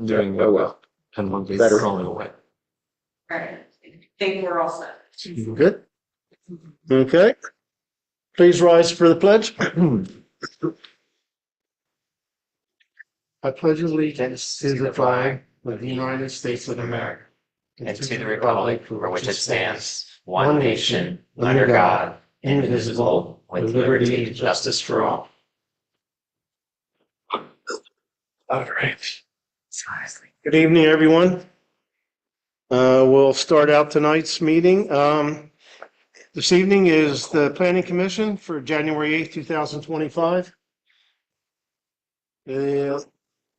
Doing well. And one is Better. rolling away. All right, I think we're all set. Good. Okay. Please rise for the pledge. I pledge allegiance to the flag of the United States of America And to the republic for which it stands, one nation, under God, indivisible, with liberty and justice for all. All right. Good evening, everyone. We'll start out tonight's meeting. This evening is the Planning Commission for January 8th, 2025. The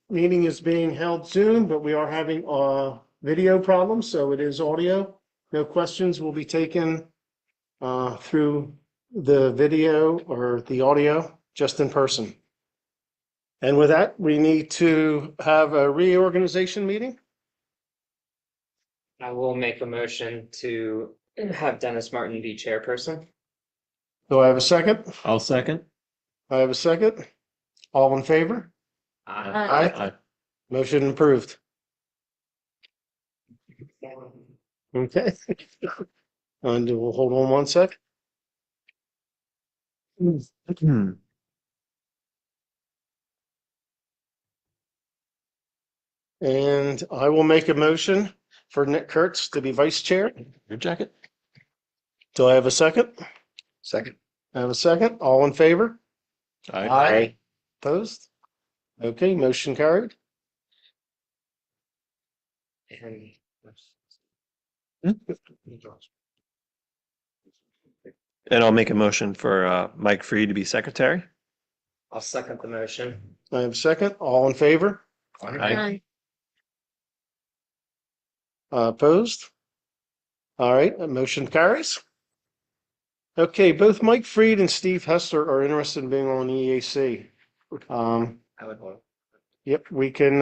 meeting is being held Zoom, but we are having video problems, so it is audio. No questions will be taken through the video or the audio, just in person. And with that, we need to have a reorganization meeting. I will make a motion to have Dennis Martin be chairperson. Do I have a second? I'll second. I have a second. All in favor? Aye. Motion approved. Okay. And we'll hold on one sec. And I will make a motion for Nick Kurtz to be vice chair. Your jacket? Do I have a second? Second. I have a second. All in favor? Aye. Opposed? Okay, motion carried. And I'll make a motion for Mike Freed to be secretary. I'll second the motion. I have a second. All in favor? Aye. Opposed? All right, motion carries. Okay, both Mike Freed and Steve Hester are interested in being on the EAC. I would vote. Yep, we can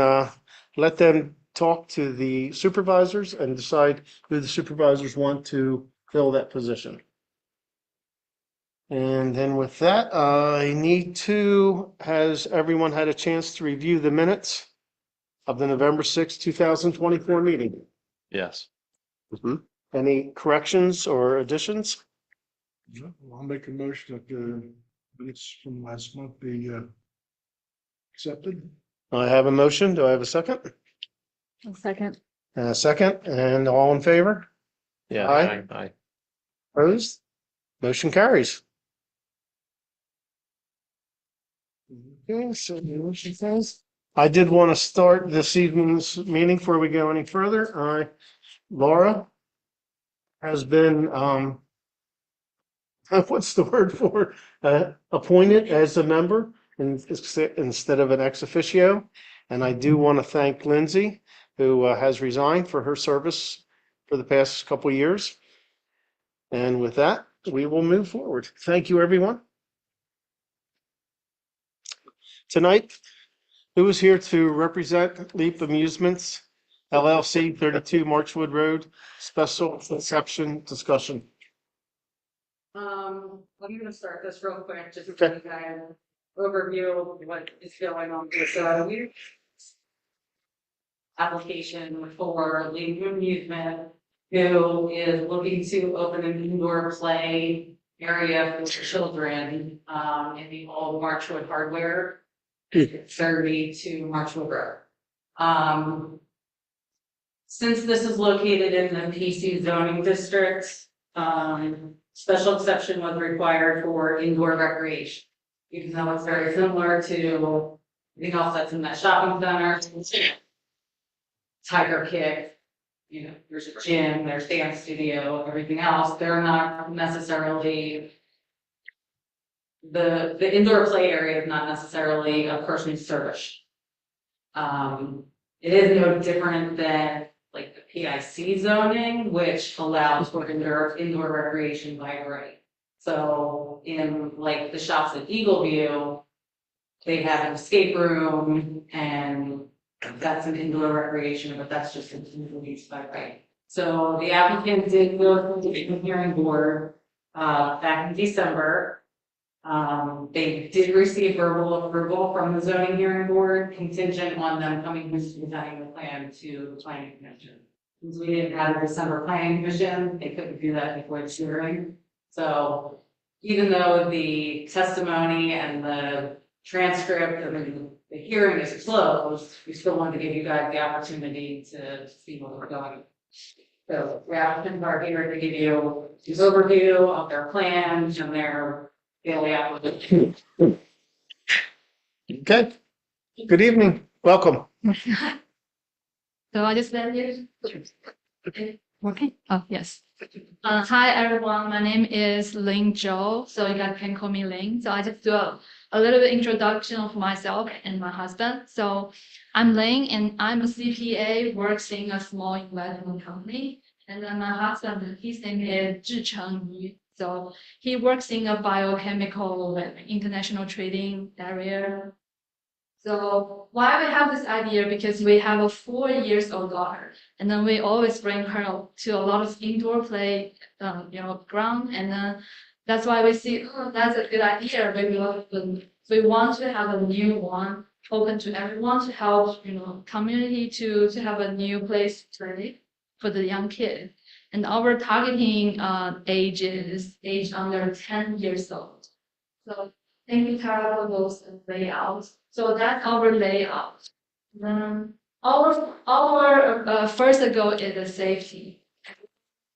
let them talk to the supervisors and decide who the supervisors want to fill that position. And then with that, has everyone had a chance to review the minutes of the November 6th, 2024 meeting? Yes. Any corrections or additions? I'll make a motion that the minutes from last month be accepted. I have a motion. Do I have a second? A second. And a second, and all in favor? Yeah. Aye. Aye. Opposed? Motion carries. Okay, so the motion says. I did want to start this evening's meeting before we go any further. Laura has been, what's the word for, appointed as a member instead of an ex officio. And I do want to thank Lindsay, who has resigned for her service for the past couple of years. And with that, we will move forward. Thank you, everyone. Tonight, who is here to represent Leap Amusements, LLC, 32 Marchwood Road, special exception discussion? I'm gonna start this real quick, just to Okay. kind of overview of what is going on here. So application for League Amusement, who is looking to open an indoor play area for children in the old Marchwood hardware, 32 Marchwood Road. Since this is located in the PC zoning district, special exception was required for indoor recreation. Even though it's very similar to anything else that's in that shopping center. Tiger Kick, there's a gym, there's dance studio, everything else, they're not necessarily, the indoor play area is not necessarily a person's service. It is no different than like the PIC zoning, which allows for indoor recreation by right. So in like the shops at Eagle View, they have an escape room and that's an indoor recreation, but that's just an indoor use by right. So the applicant did go to the hearing board back in December. They did receive verbal approval from the zoning hearing board contingent on them coming and presenting the plan to the planning commission. Since we didn't have a December planning commission, they couldn't do that before the hearing. So even though the testimony and the transcript and the hearing is closed, we still wanted to give you guys the opportunity to see what we're doing. So the applicants are here to give you this overview of their plans and their daily application. Okay. Good evening. Welcome. So I just let you. Working? Oh, yes. Hi, everyone. My name is Ling Zhou. So you guys can call me Ling. So I just do a little bit introduction of myself and my husband. So I'm Ling and I'm a CPA, works in a small investment company. And then my husband, his name is Zhicheng Yu. So he works in a biochemical international trading area. So why we have this idea? Because we have a 4-year-old daughter, and then we always bring her to a lot of indoor play, ground, and then that's why we see, oh, that's a good idea. We want to have a new one open to everyone to help, community to have a new place to play for the young kids. And our targeting age is age under 10 years old. So thank you, Tara, for those layouts. So that's our layout. Our first goal is the safety.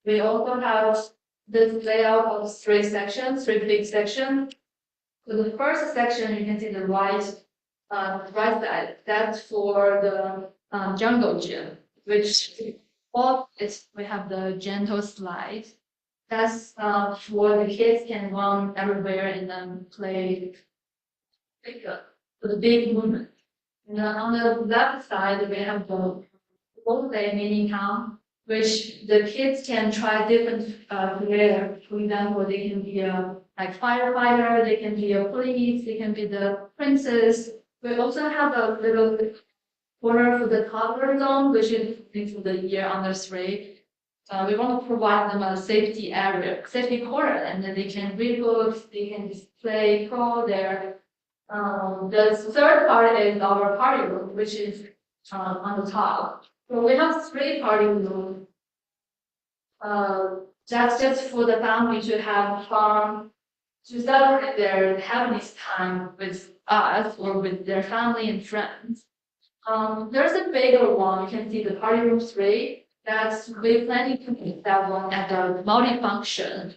We also have this layout of 3 sections, 3 big sections. So the first section, you can see the right side. That's for the jungle gym, which we have the gentle slide. That's for the kids can run everywhere and then play for the big movement. And then on the left side, we have the role-play mini town, which the kids can try different career. For example, they can be a firefighter, they can be a police, they can be the princess. We also have a little corner for the toddler zone, which is for the year under 3. We want to provide them a safety area, safety corner, and then they can read books, they can display, crawl there. The third part is our party room, which is on the top. So we have 3 party rooms. That's just for the family to have fun, to celebrate their happiness time with us or with their family and friends. There's a bigger one. You can see the party room 3. We're planning to make that one at the multifunction,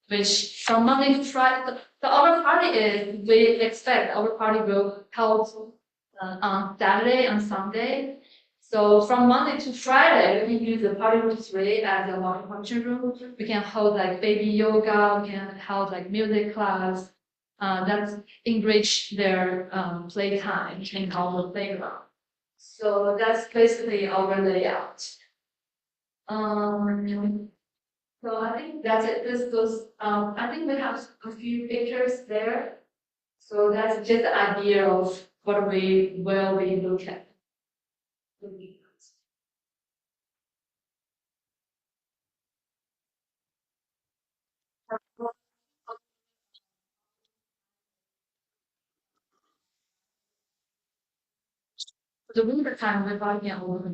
which from Monday to Friday. The other party is we expect our party will held on Saturday and Sunday. So from Monday to Friday, we use the party room 3 as a multifunction room. We can hold baby yoga, we can hold music class. That enrich their playtime in our playground. So that's basically our layout. So I think that's it. I think we have a few pictures there. So that's just the idea of what we will be look at. For the winter time, we're buying a lot of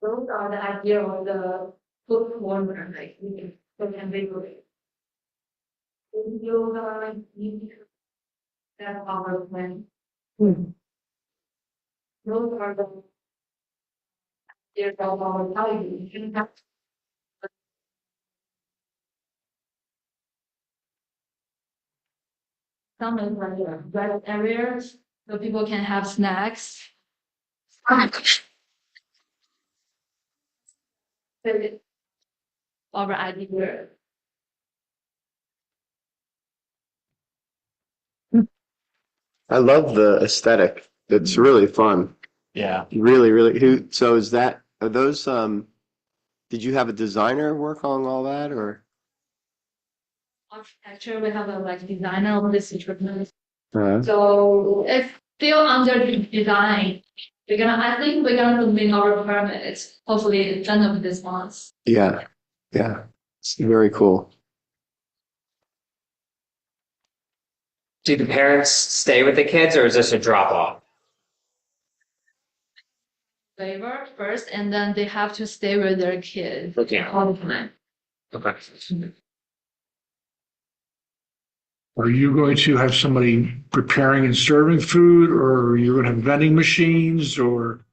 Those are the idea of the book warmer, we can be great. Yoga, that's our plan. Those are the ideas of our television. Some is red areas, so people can have snacks. Our idea. I love the aesthetic. It's really fun. Yeah. Really, really. So are those, did you have a designer work on all that or? Architecture, we have a like designer of this equipment. Uh, So it's still under the design. I think we're gonna submit our permits, hopefully at the end of this month. yeah, yeah. It's very cool. Do the parents stay with the kids or is this a drop off? Waiver first, and then they have to stay with their kids Okay. all the time. Okay. Are you going to have somebody preparing and serving food, or are you going to have vending machines, or?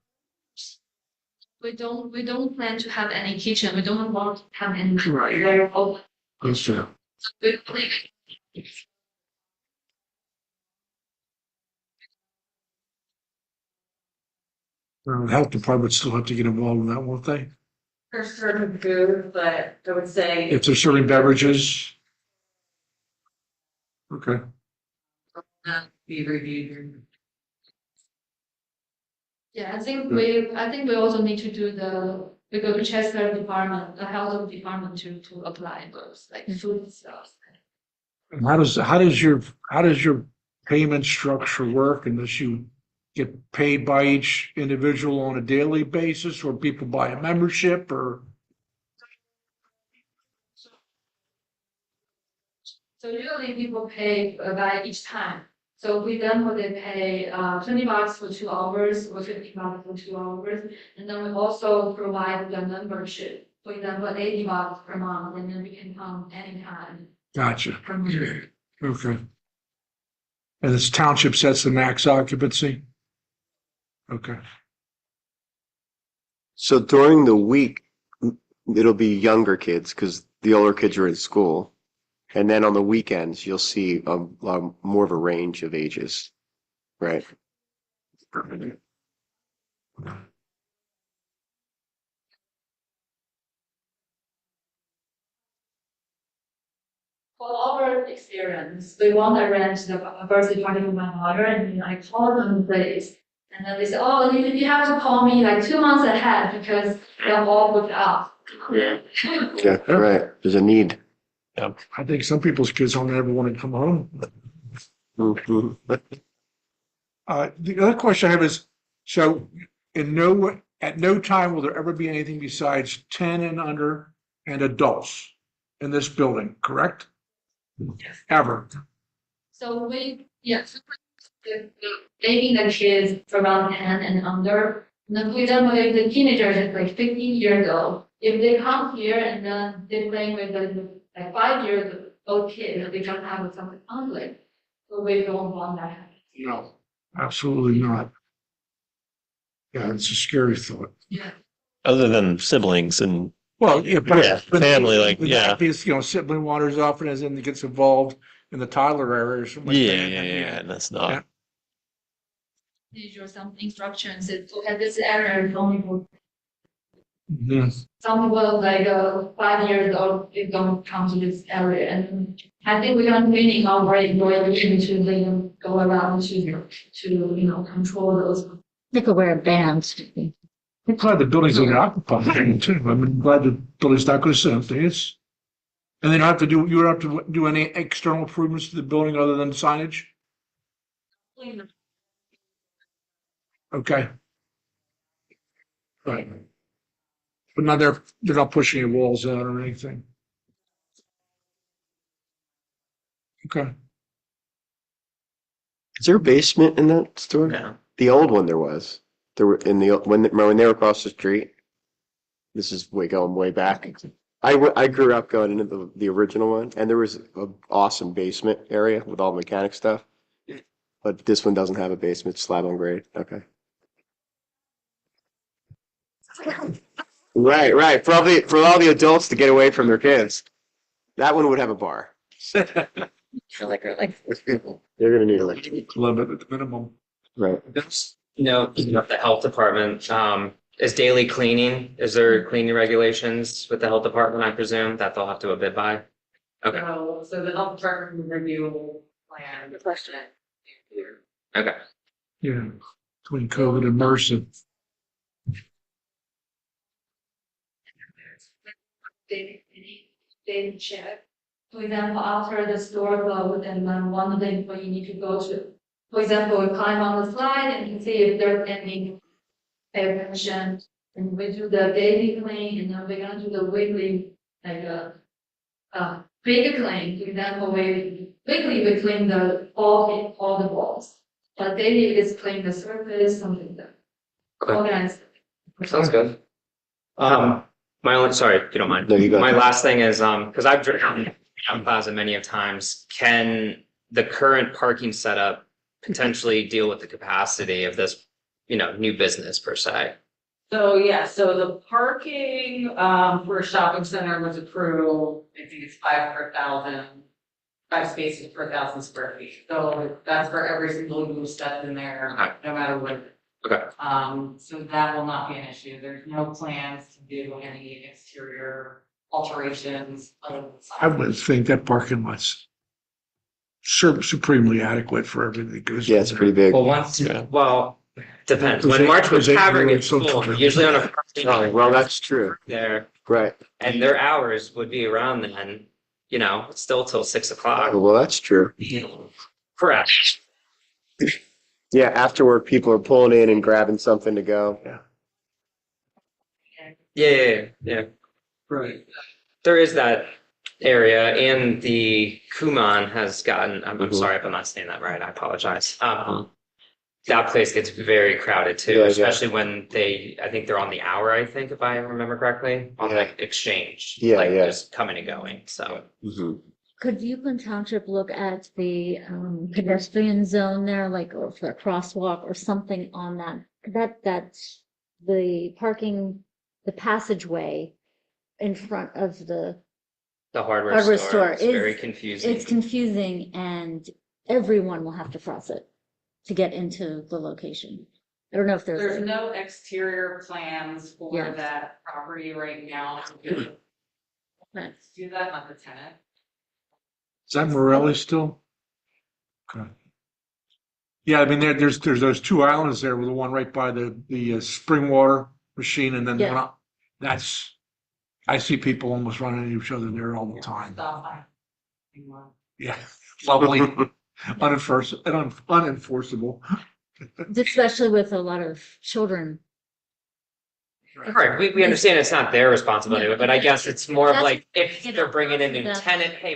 We don't plan to have any kitchen. We don't want to have any. Right. They're open. Yes, sir. We plan. The health department still have to get involved in that, won't they? For certain food, but I would say. If they're serving beverages? Okay. Be reviewed. Yeah, I think we also need to do we go to Chester department, the health department to apply those like food stuff. And how does your payment structure work, unless you get paid by each individual on a daily basis, or people buy a membership, or? So usually people pay by each time. So we then would they pay $20 for 2 hours or $50 for 2 hours, and then we also provide the membership. For example, $80 per month, and then we can come anytime. Gotcha. Per month. Okay. And this township sets the max occupancy? Okay. So during the week, it'll be younger kids because the older kids are in school. And then on the weekends, you'll see more of a range of ages, right? For our experience, we want to arrange the birthday party for my daughter, and I called them place. And then they said, oh, you have to call me like 2 months ahead because they're all booked out. Yeah. Yeah, right. There's a need. I think some people's kids don't ever want to come home. Mhm. The other question I have is, so at no time will there ever be anything besides 10 and under and adults in this building, correct? Ever? So dating the kids around 10 and under. And then for example, if the teenager is like 15 years old, if they come here and then they're playing with the like 5 years old kids, they can have some conflict. So we don't want that. No, absolutely not. Yeah, it's a scary thought. Yeah. Other than siblings and Well, yeah, Yeah, family, like, yeah. Sibling waters often as in it gets involved in the toddler area or something like that. and that's not. Yeah. These are some instructions that at this area, only for Mhm. some people like 5 years old, they don't come to this area. And I think we're gonna training our employees to let them go around to control those. They could wear bands. I'm glad the building's only occupied too. I'm glad the building's not going to sit empty. And they don't have to do, you don't have to do any external improvements to the building other than signage? Okay. Right. But now they're not pushing any walls out or anything. Okay. Is there a basement in that store? No. The old one there was. There were when they were across the street. This is going way back. I grew up going into the original one, and there was an awesome basement area with all the mechanic stuff. But this one doesn't have a basement, slab on grade. Okay. Right. For all the adults to get away from their kids. That one would have a bar. Like They're gonna need electric. Limit at the minimum. Right. The health department, is daily cleaning, is there cleaning regulations with the health department, I presume, that they'll have to abide by? Okay. So the health department will review plan. question. Okay. Yeah, between COVID and MRSA. They check. For example, after the store closed and then one of the employee need to go to, for example, we climb on the slide and you see if there's any attention. And we do the daily clean and then we're gonna do the weekly, like big clean. For example, weekly we clean all the walls. But daily is clean the surface, something like that. Okay. Organize. Sounds good. My only, sorry, if you don't mind. No, you go. My last thing is, because I've driven down Plaza many of times, can the current parking setup potentially deal with the capacity of this, new business per se? So, yeah, so the parking, for a shopping center was approved, I think it's 5 spaces per 1,000 square feet. So that's for every single use that's in there, Okay. no matter what. Okay. So that will not be an issue. There's no plans to do any exterior alterations other than. I would think that parking lot's supremely adequate for everything that goes. Yeah, it's pretty big. Well, Yeah. depends. When Because Marchwood they Tavern really gets so full, covered. usually on a Oh, Friday well, that's true. there, Right. and their hours would be around then, it's still till 6 o'clock. Well, that's true. Correct. Yeah, afterward, people are pulling in and grabbing something to go. Yeah. Right. There is that area, and the Kumon has gotten, I'm Mhm. sorry if I'm not saying that right, I apologize. That place gets very crowded too, Yeah, yeah. especially when I think they're on the hour, I think, if I remember correctly, on Yeah. like exchange. Yeah, like yeah. Just coming and going, so. Mhm. Could Euclid Township look at the pedestrian zone there, like, or for a crosswalk or something on that's the parking, the passageway in front of the The hardware hardware store store is very is, confusing. it's confusing and everyone will have to cross it to get into the location. I don't know if There's there's, no exterior plans for Yeah. that property right now. Right. Do that, not the tenant. Is that Morelli still? Okay. Yeah, I mean, there's those two islands there, with the one right by the spring water machine, and then Yeah. one up. I see people almost running into each other there all the time. Stop by. Yeah, lovely, unenforceable. especially with a lot of children. Right, we understand it's not their responsibility, but I guess it's more of That's- like, if they're bringing in new That's- tenant, hey,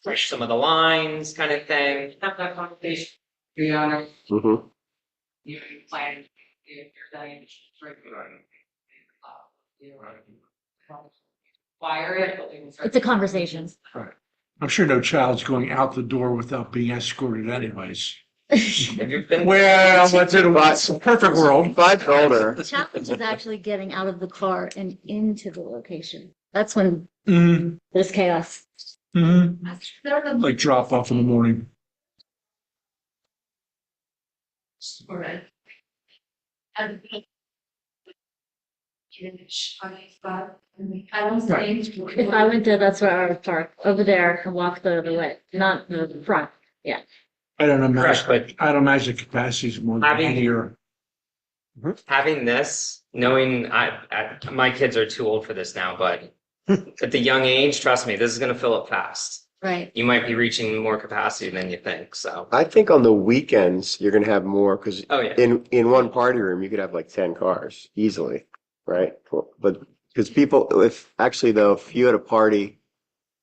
push some of the lines kind of thing. Have that conversation, be honest, Mhm. you plan, if you're saying. Fire it, but we can start. It's a conversation. I'm sure no child's going out the door without being escorted anyways. Have you been? Well, that's in a perfect world. Five older. The challenge is actually getting out of the car and into the location. That's when Mhm. there's chaos. Mhm. They're the Like drop off in the morning. Alright. And I don't think. If I went there, that's where I would park, over there and walk the other way, not the front. I don't Correct, imagine, I don't imagine capacity is more than Having- here. Having this, knowing my kids are too old for this now, but at the young age, trust me, this is gonna fill up fast. Right. You might be reaching more capacity than you think, so. I think on the weekends, you're gonna have more, because Oh, yeah. in one party room, you could have like 10 cars easily, right? But, because people, if you had a party,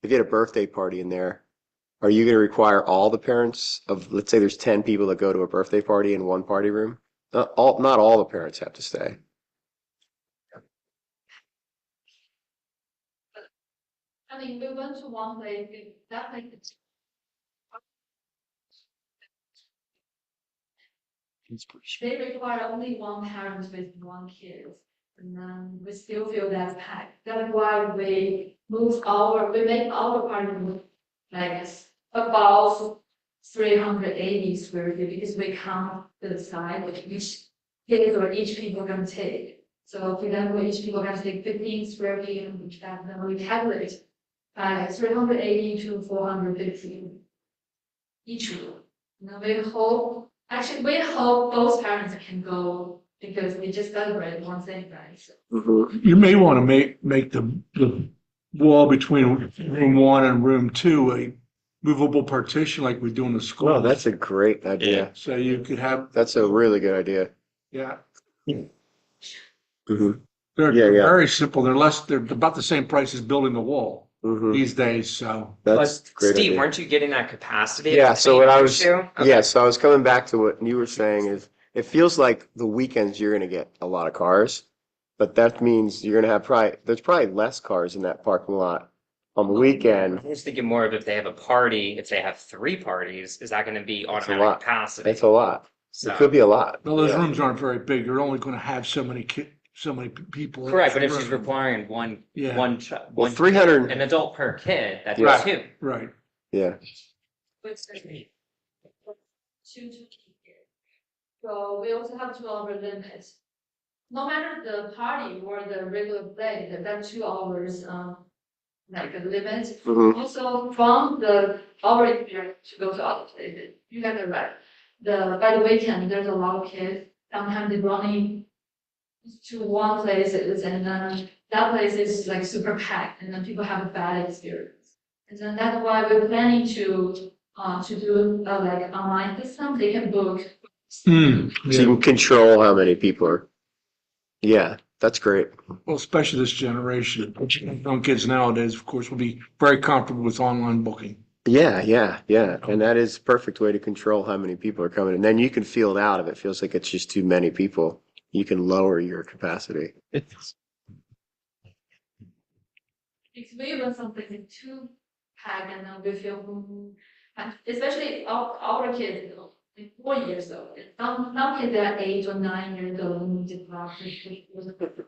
if you had a birthday party in there, are you gonna require all the parents of, let's say there's 10 people that go to a birthday party in one party room? Not all the parents have to stay. I mean, we went to one place, that place. They require only one parent with one kid. And then we still feel that's packed. That's why we make our apartment like about 380 square feet, because we count the side of each kid or each people can take. So for example, each people can take 15 square feet, and then we calculate 380 to 450 each room. We hope both parents can go because we just celebrate one thing, right? So Mhm. You may want to make the wall between room 1 and room 2 a movable partition like we do in the school. Well, that's a great idea. So you could have, That's a really good idea. yeah, Mhm. they're Yeah, yeah. very simple. They're about the same price as building the wall Mhm. these days, so. That's a But great Steve, idea. weren't you getting that capacity? Yeah, so what I was, issue? Okay. yeah, so I was coming back to what you were saying is, it feels like the weekends you're gonna get a lot of cars, but that means you're gonna have there's probably less cars in that parking lot on the weekend. I was thinking more of if they have a party, if they have 3 parties, is that gonna be That's a automatic lot. capacity? That's a lot. So- It could be a lot. Well, those Yeah. rooms aren't very big. You're only going to have so many people. in Correct, but each if she's room. requiring one, Yeah. one, Well, one, 300, an adult per kid, that's Right. 2. Right. yeah. it's two to keep. So we also have 2 hour limit. No matter the party or the regular play, that 2 hours, like a limit. Mhm. Also from the hour period to go to other places, you got it right. By the weekend, there's a lot of kids, sometimes they running to one places and then that place is like super packed and then people have a bad experience. And then that's why we're planning to do like online system, they can book. So you can control how many people are. Yeah, that's great. Well, especially this generation, young kids nowadays, of course, will be very comfortable with online booking. Yeah, yeah, yeah. And that is a perfect way to control how many people are coming. And then you can feel it out if it feels like it's just too many people. You can lower your capacity. It's, Because we want something to pack and then we feel, and especially our kids, you know, like 4 years old. Some kids are 8 or 9 years old and did not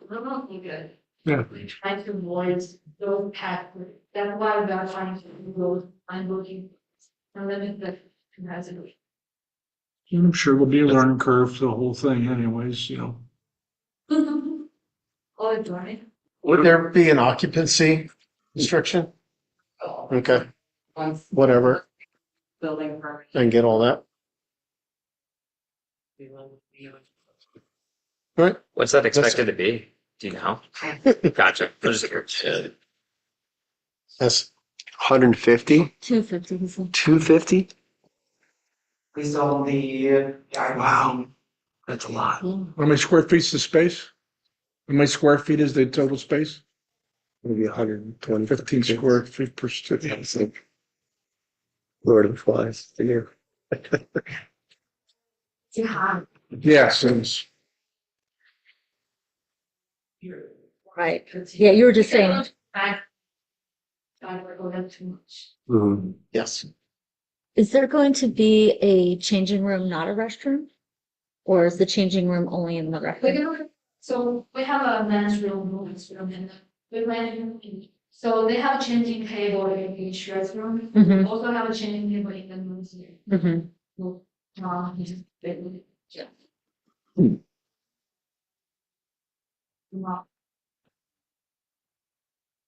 not good. Yeah. We try to avoid those packs. That's why we are trying to go and looking and limit the capacity. I'm sure there'll be a learning curve to the whole thing anyways, you know. All journey. Would there be an occupancy restriction? Okay, whatever, Building permit. and get all that. Right, What's that expected to be? Do you know? Gotcha. I'm just curious. that's 150, 250, he said. 250? We saw the. Wow. That's a lot. How many square feet is the space? How many square feet is the total space? Maybe 120. 15 square feet per student. Yeah, it's like Lord of the Flies. Yeah. Yeah. Yes, it's Right. Yeah, you were just saying, I don't go that too much. Mhm. yes. is there going to be a changing room, not a restroom? Or is the changing room only in the We're restroom? gonna, so we have a men's room, women's room, and we went, so they have a changing table in each restroom. Mhm. Also have a changing table in the men's room. Mhm. Yeah.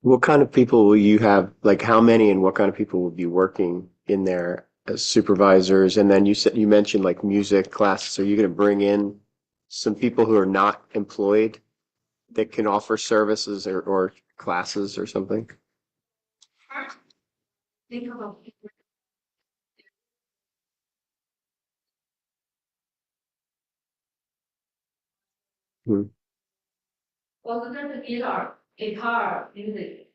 What kind of people will you have, like how many and what kind of people will be working in there as supervisors? And then you mentioned like music classes. Are you going to bring in some people who are not employed that can offer services or classes or something? Think about. Hmm. Well, we're going to need our guitar, music,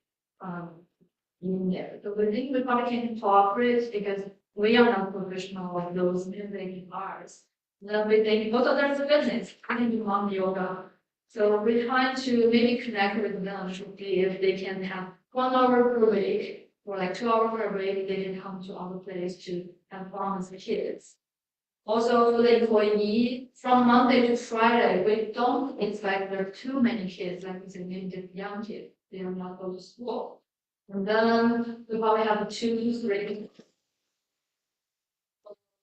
in there. So we think we probably can cooperate because we are not professional of those music guitars. Then we think, what other business? I can do mom yoga. So we're trying to maybe connect with them to see if they can have 1 hour per week or like 2 hours per week, they can come to our place to have fun with the kids. Also, for the employee, from Monday to Friday, we don't expect there are too many kids, like we said, maybe the young kids, they are not go to school. And then we probably have 2, 3.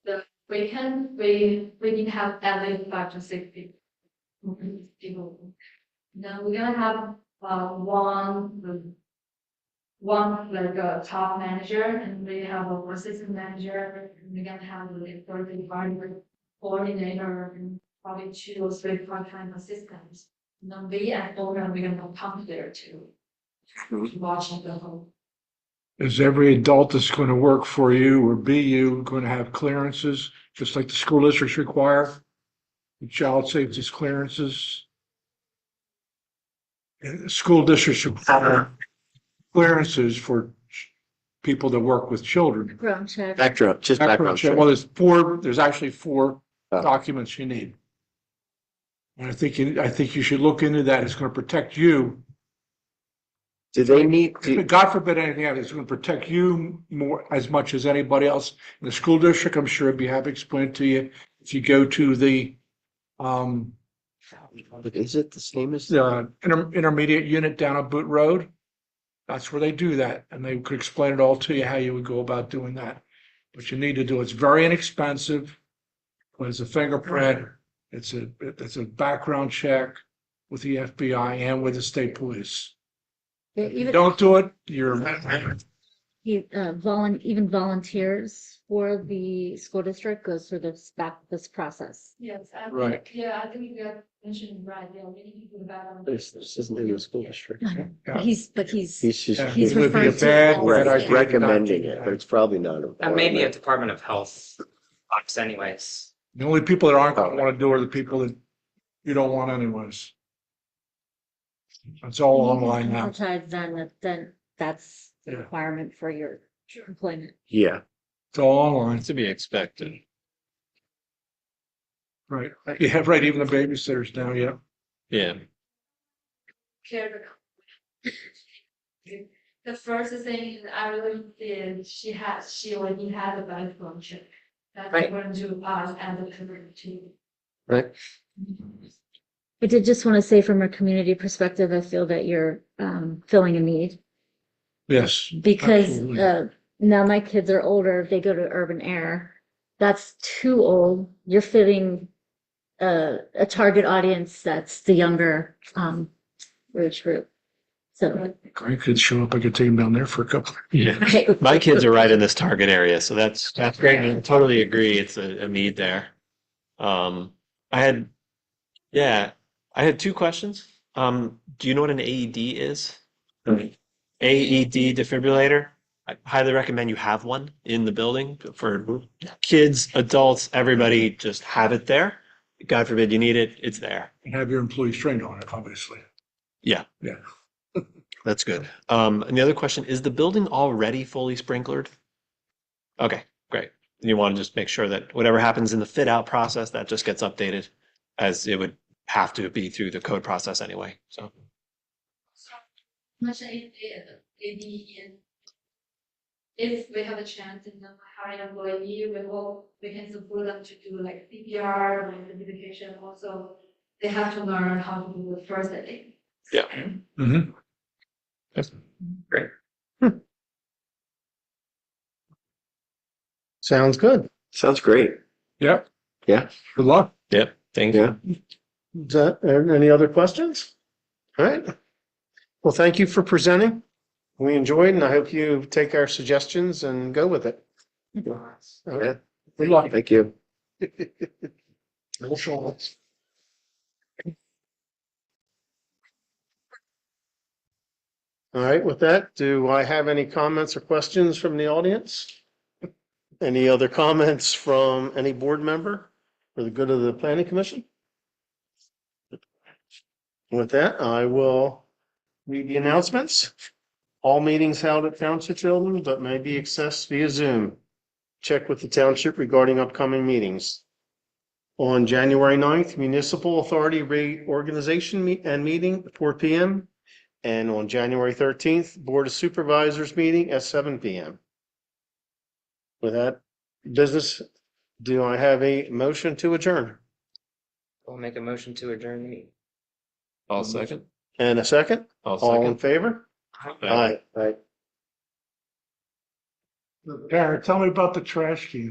The weekend, we need to have at least 5 to 6 people. Then we're gonna have one one like a top manager, and we have a assistant manager, and we're gonna have like third department coordinator, and probably 2 or 3 part-time assistants. And then we and owner, we're gonna come there to watch the whole. Is every adult that's going to work for you or be you going to have clearances, just like the school districts require? The child safety clearances? And the school districts require clearances for people that work with children. Background check. Background, just background check. Well, there's actually 4 Oh. documents you need. And I think you should look into that. It's going to protect you. Do they need to, God forbid anything happens, it's going to protect you more, as much as anybody else in the school district. I'm sure I'd be happy to explain to you. If you go to the, is it the same as? intermediate unit down on Boot Road, that's where they do that. And they could explain it all to you, how you would go about doing that. But you need to do, it's very inexpensive. It's a fingerprint, it's a background check with the FBI and with the state police. Yeah, If you even, don't do it, you're, even volunteers for the school district goes through this process. Yes, I Right. think, yeah, I think you got mentioned right, there are many people that are. This isn't in the school district. Yeah. He's He's just Yeah, He's it would be a referring to bad it right, as- idea recommending not it, to but it's probably not. That may be a Department of Health box anyways. The only people that aren't going to want to do it are the people that you don't want anyways. It's all online now. Advertise then that's the Yeah. requirement for your employment. Yeah, It's all online. To be expected. Right. Yeah, right. Even the babysitters now, yeah. Yeah. Care. The first thing I really did, she already had a background check. That's Right. going to us as a community too. right. I did just want to say from a community perspective, I feel that you're filling a need Yes. because Absolutely. now my kids are older, they go to urban air. That's too old. You're fitting a target audience that's the younger age group. So Grandkids show up, I could take them down there for a couple. Yeah. My kids are right in this target area, so that's great. I totally agree. It's a need there. I had 2 questions. Do you know what an AED is? AED defibrillator. I highly recommend you have one in the building for kids, adults, everybody. Just have it there. God forbid you need it, it's there. And have your employees trained on it, obviously. Yeah. Yeah. That's good. And the other question, is the building already fully sprinklered? Okay, great. You want to just make sure that whatever happens in the fit out process, that just gets updated as it would have to be through the code process anyway. So Much if we have a chance in the higher employee, we hope we can support them to do like CPR, like education. Also, they have to learn how to do the first aid. yeah. Mm-hmm. That's Great. Sounds good. Sounds great. Yep. Yeah. Good luck. Yep. Thank you. Yeah. Is that, any other questions? All right. Well, thank you for presenting. We enjoyed, and I hope you take our suggestions and go with it. All right. Yeah. Good luck. Thank you. All right, with that, do I have any comments or questions from the audience? Any other comments from any board member for the good of the planning commission? With that, I will read the announcements. All meetings held at Township Building, but may be accessed via Zoom. Check with the township regarding upcoming meetings. On January 9th, Municipal Authority Reorganization meeting at 4 p.m. And on January 13th, Board of Supervisors meeting at 7 p.m. With that business, do I have a motion to adjourn? We'll make a motion to adjourn the meeting. I'll second. And a second? I'll All in second. favor? Aye. Right. Karen, tell me about the trash can.